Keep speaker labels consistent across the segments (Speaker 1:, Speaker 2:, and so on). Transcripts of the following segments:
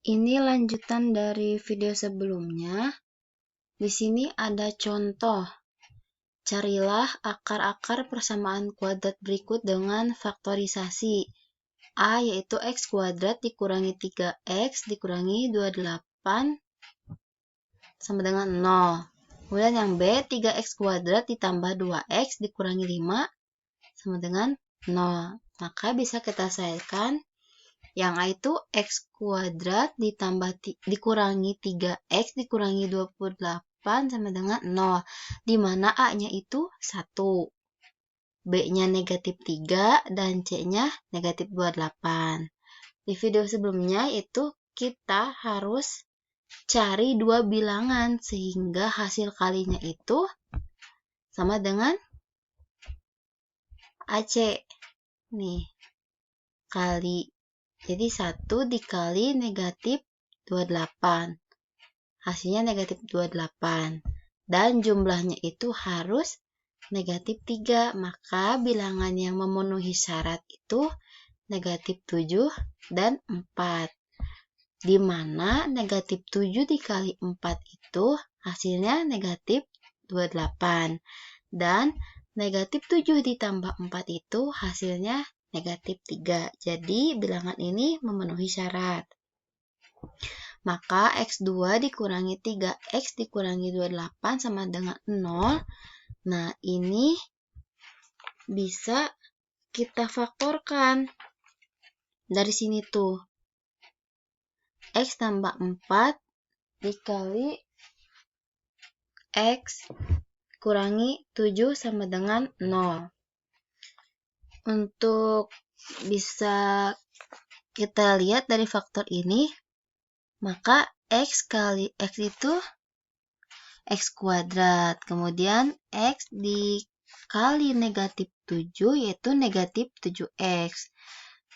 Speaker 1: Ini lanjutan dari video sebelumnya. Di sini ada contoh. Carilah akar-akar persamaan kuadrat berikut dengan faktorisasi. A yaitu x kuadrat dikurangi 3x dikurangi 28 sama dengan 0. Kemudian yang B, 3x kuadrat ditambah 2x dikurangi 5 sama dengan 0. Maka bisa kita selesaikan. Yang A itu x kuadrat dikurangi 3x dikurangi 28 sama dengan 0. Di mana A-nya itu 1. B-nya negatif 3 dan C-nya negatif 28. Di video sebelumnya itu kita harus cari dua bilangan sehingga hasil kalinya itu sama dengan AC. Nih, kali. Jadi 1 dikali negatif 28. Hasilnya negatif 28. Dan jumlahnya itu harus negatif 3. Maka bilangan yang memenuhi syarat itu negatif 7 dan 4. Di mana negatif 7 dikali 4 itu hasilnya negatif 28. Dan negatif 7 ditambah 4 itu hasilnya negatif 3. Jadi, bilangan ini memenuhi syarat. Maka, x2 dikurangi 3x dikurangi 28 sama dengan 0. Nah, ini bisa kita faktorkan. Dari sini tuh. X tambah 4 dikali X kurangi 7 sama dengan 0. Untuk bisa kita lihat dari faktor ini, maka X kali X itu X kuadrat. Kemudian X dikali negatif 7 yaitu negatif 7X.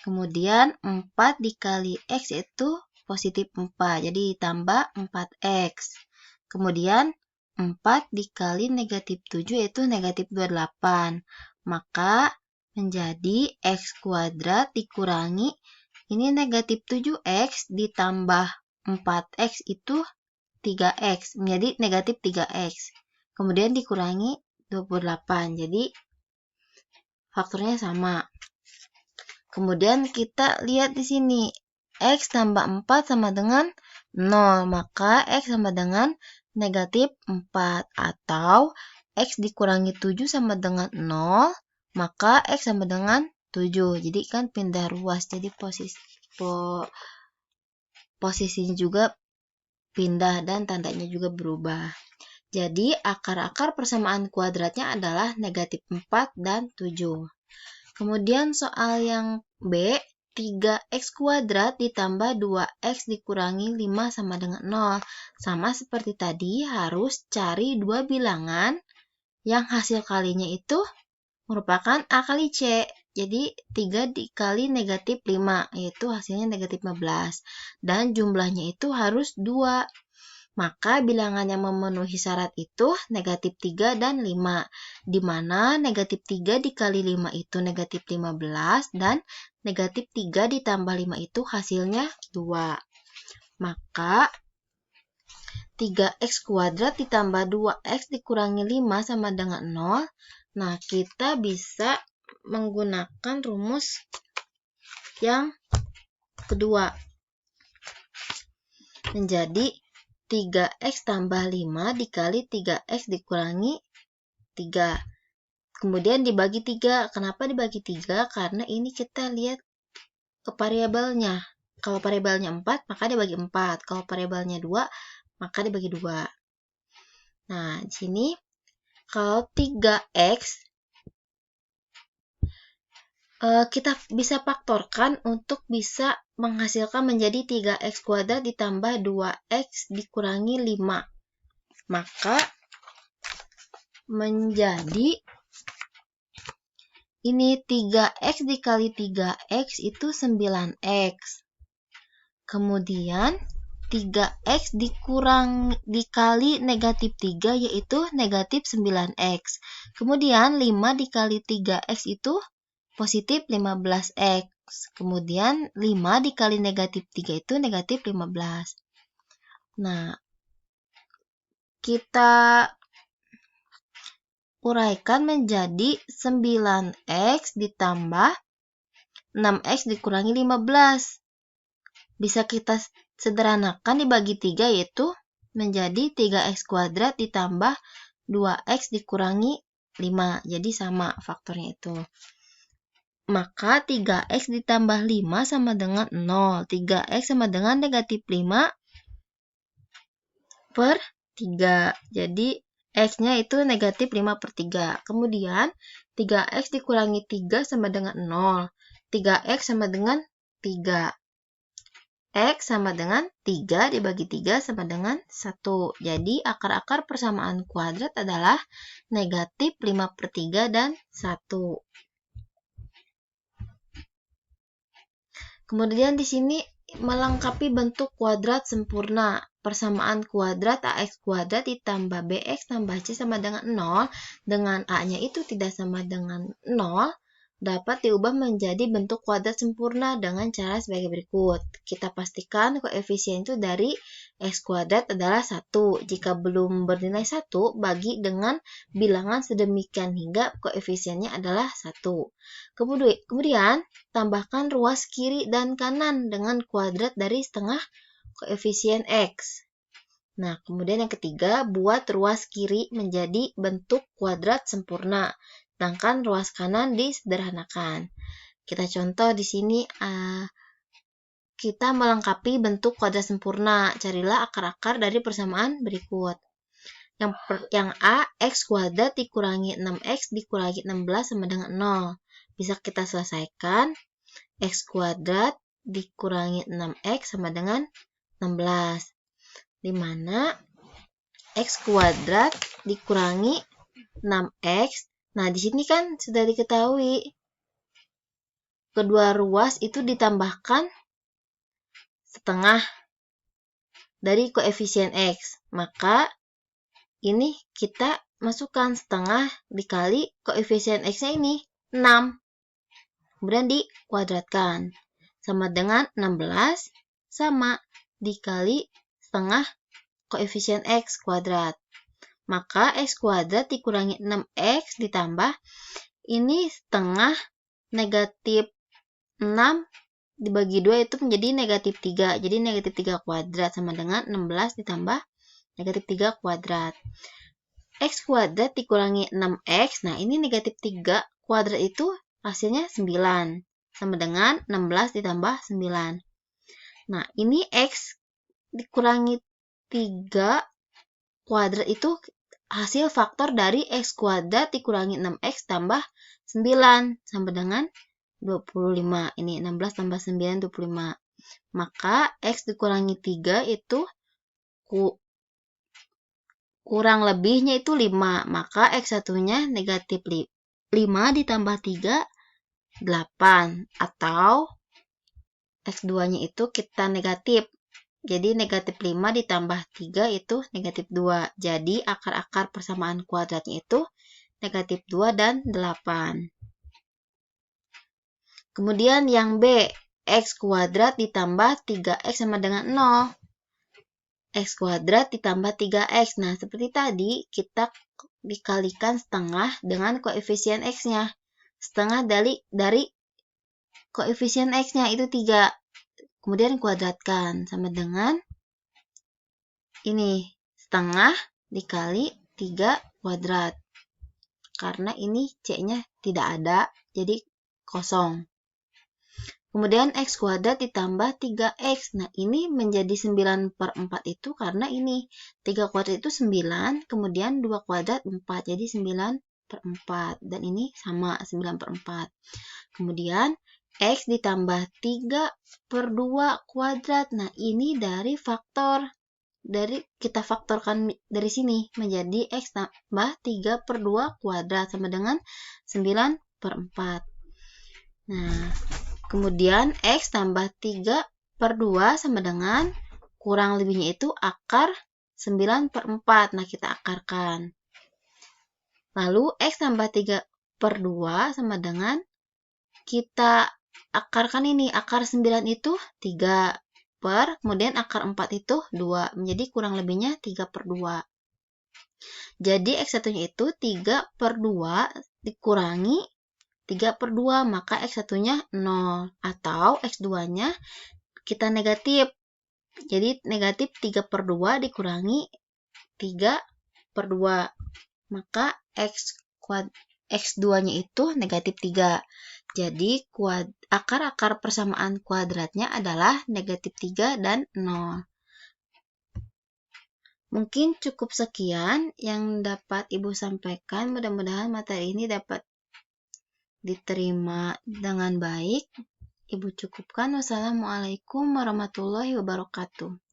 Speaker 1: Kemudian 4 dikali X itu positif 4. Jadi ditambah 4X. Kemudian 4 dikali negatif 7 yaitu negatif 28. Maka menjadi X kuadrat dikurangi ini negatif 7X ditambah 4X itu 3X. Menjadi negatif 3X. Kemudian dikurangi 28. Jadi faktornya sama. Kemudian kita lihat di sini. X tambah 4 sama dengan 0. Maka X sama dengan negatif 4. Atau X dikurangi 7 sama dengan 0. Maka X sama dengan 7. Jadi kan pindah ruas. Jadi posisinya juga pindah dan tandanya juga berubah. Jadi akar-akar persamaan kuadratnya adalah negatif 4 dan 7. Kemudian soal yang B, 3x kuadrat ditambah 2x dikurangi 5 sama dengan 0. Sama seperti tadi, harus cari dua bilangan yang hasil kalinya itu merupakan A kali C. Jadi 3 dikali negatif 5, yaitu hasilnya negatif 15. Dan jumlahnya itu harus 2. Maka bilangan yang memenuhi syarat itu negatif 3 dan 5. Di mana negatif 3 dikali 5 itu negatif 15. Dan negatif 3 ditambah 5 itu hasilnya 2. Maka 3x kuadrat ditambah 2x dikurangi 5 sama dengan 0. Nah, kita bisa menggunakan rumus yang kedua. Menjadi 3x tambah 5 dikali 3x dikurangi 3. Kemudian dibagi 3. Kenapa dibagi 3? Karena ini kita lihat ke variabelnya. Kalau variabelnya 4, maka dibagi 4. Kalau variabelnya 2, maka dibagi 2. Nah, di sini kalau 3x kita bisa faktorkan untuk bisa menghasilkan menjadi 3x kuadrat ditambah 2x dikurangi 5. Maka menjadi ini 3x dikali 3x itu 9x. Kemudian 3x dikali negatif 3 yaitu negatif 9x. Kemudian 5 dikali 3x itu positif 15x. Kemudian 5 dikali negatif 3 itu negatif 15. Nah, kita uraikan menjadi 9x ditambah 6x dikurangi 15. Bisa kita sederhanakan dibagi 3, yaitu menjadi 3x kuadrat ditambah 2x dikurangi 5. Jadi sama faktornya itu. Maka 3x ditambah 5 sama dengan 0. 3x sama dengan negatif 5 per 3. Jadi x-nya itu negatif 5 per 3. Kemudian 3x dikurangi 3 sama dengan 0. 3x sama dengan 3. X sama dengan 3 dibagi 3 sama dengan 1. Jadi akar-akar persamaan kuadrat adalah negatif 5 per 3 dan 1. Kemudian di sini melengkapi bentuk kuadrat sempurna. Persamaan kuadrat ax kuadrat ditambah bx tambah c sama dengan 0 dengan a-nya itu tidak sama dengan 0 dapat diubah menjadi bentuk kuadrat sempurna dengan cara sebagai berikut. Kita pastikan koefisien itu dari x kuadrat adalah 1. Jika belum bernilai 1, bagi dengan bilangan sedemikian hingga koefisiennya adalah 1. Kemudian, tambahkan ruas kiri dan kanan dengan kuadrat dari setengah koefisien x. Nah, kemudian yang ketiga, buat ruas kiri menjadi bentuk kuadrat sempurna. Sedangkan ruas kanan disederhanakan. Kita contoh di sini, kita melengkapi bentuk kuadrat sempurna. Carilah akar-akar dari persamaan berikut. Yang A, x kuadrat dikurangi 6x dikurangi 16 sama dengan 0. Bisa kita selesaikan. X kuadrat dikurangi 6x sama dengan 16. Di mana x kuadrat dikurangi 6x. Nah, di sini kan sudah diketahui kedua ruas itu ditambahkan setengah dari koefisien x. Maka ini kita masukkan setengah dikali koefisien x-nya ini 6. Kemudian dikuadratkan. Sama dengan 16 sama dikali setengah koefisien x kuadrat. Maka x kuadrat dikurangi 6x ditambah ini setengah negatif 6 dibagi 2 itu menjadi negatif 3. Jadi negatif 3 kuadrat sama dengan 16 ditambah negatif 3 kuadrat. X kuadrat dikurangi 6x. Nah, ini negatif 3 kuadrat itu hasilnya 9. Sama dengan 16 ditambah 9. Nah, ini x dikurangi 3 kuadrat itu hasil faktor dari x kuadrat dikurangi 6x tambah 9 sama dengan 25. Ini 16 tambah 9, 25. Maka x dikurangi 3 itu kurang lebihnya itu 5. Maka x satunya negatif 5 ditambah 3, 8. Atau x 2-nya itu kita negatif. Jadi negatif 5 ditambah 3 itu negatif 2. Jadi akar-akar persamaan kuadratnya itu negatif 2 dan 8. Kemudian yang B, x kuadrat ditambah 3x sama dengan 0. X kuadrat ditambah 3x. Nah, seperti tadi kita dikalikan setengah dengan koefisien x-nya. Setengah dari koefisien x-nya itu 3. Kemudian kuadratkan sama dengan ini setengah dikali 3 kuadrat. Karena ini c-nya tidak ada, jadi kosong. Kemudian x kuadrat ditambah 3x. Nah, ini menjadi 9 per 4 itu karena ini 3 kuadrat itu 9, kemudian 2 kuadrat 4. Jadi 9 per 4. Dan ini sama 9 per 4. Kemudian x ditambah 3 per 2 kuadrat. Nah, ini dari faktor. Kita faktorkan dari sini menjadi x tambah 3 per 2 kuadrat sama dengan 9 per 4. Nah, kemudian x tambah 3 per 2 sama dengan kurang lebihnya itu akar 9 per 4. Nah, kita akarkan. Lalu x tambah 3 per 2 sama dengan kita akar kan ini, akar 9 itu 3 per, kemudian akar 4 itu 2. Menjadi kurang lebihnya 3/2. Jadi X1-nya itu 3/2 dikurangi 3/2, maka X1-nya 0. Atau X2-nya kita negatif. Jadi negatif 3/2 dikurangi 3/2. Maka X2-nya itu negatif 3. Jadi akar-akar persamaan kuadratnya adalah negatif 3 dan 0. Mungkin cukup sekian yang dapat Ibu sampaikan. Mudah-mudahan materi ini dapat diterima dengan baik. Ibu cukupkan. Wassalamualaikum warahmatullahi wabarakatuh.